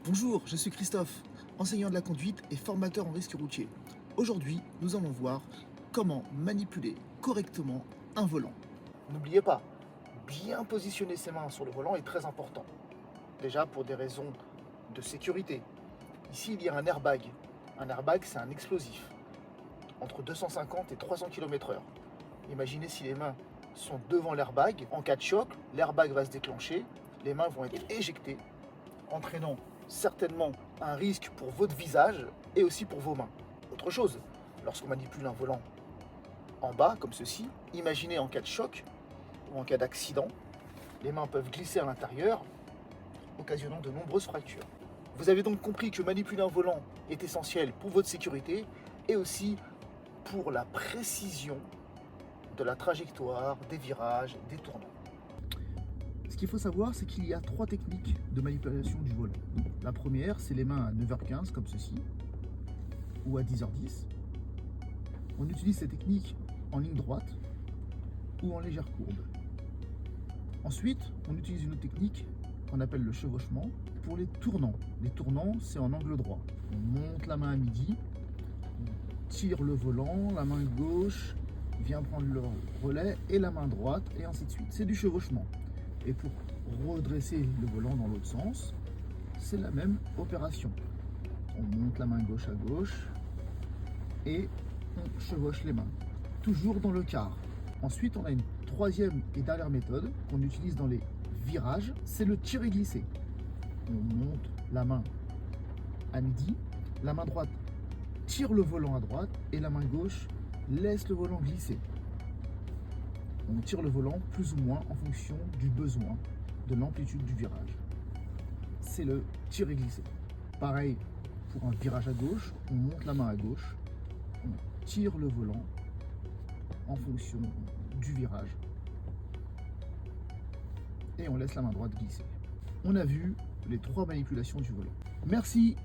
Bonjour, je suis Christophe, enseignant de la conduite et formateur en risque routier. Aujourd'hui, nous allons voir comment manipuler correctement un volant. N'oubliez pas, bien positionner ses mains sur le volant est très important. Déjà pour des raisons de sécurité. Ici, il y a un airbag. Un airbag, c'est un explosif, entre 250 et 300 km/h. Imaginez si les mains sont devant l'airbag. En cas de choc, l'airbag va se déclencher, les mains vont être éjectées, entraînant certainement un risque pour votre visage et aussi pour vos mains. Autre chose, lorsqu'on manipule un volant en bas, comme ceci, imaginez en cas de choc ou en cas d'accident, les mains peuvent glisser à l'intérieur, occasionnant de nombreuses fractures. Vous avez donc compris que manipuler un volant est essentiel pour votre sécurité et aussi pour la précision de la trajectoire, des virages, des tournants. Ce qu'il faut savoir, c'est qu'il y a 3 techniques de manipulation du volant. La première, c'est les mains à 9h15, comme ceci, ou à 10h10. On utilise cette technique en ligne droite ou en légère courbe. Ensuite, on utilise une autre technique qu'on appelle le chevauchement pour les tournants. Les tournants, c'est en angle droit. On monte la main à midi, on tire le volant, la main gauche vient prendre le relais et la main droite, et ainsi de suite. C'est du chevauchement. Et pour redresser le volant dans l'autre sens, c'est la même opération. On monte la main gauche à gauche et on chevauche les mains, toujours dans le quart. Ensuite, on a une troisième et dernière méthode qu'on utilise dans les virages, c'est le tirer glisser. On monte la main à midi, la main droite tire le volant à droite et la main gauche laisse le volant glisser. On tire le volant plus ou moins en fonction du besoin, de l'amplitude du virage. C'est le tirer glisser. Pareil pour un virage à gauche, on monte la main à gauche, on tire le volant en fonction du virage et on laisse la main droite glisser. On a vu les 3 manipulations du volant. Merci.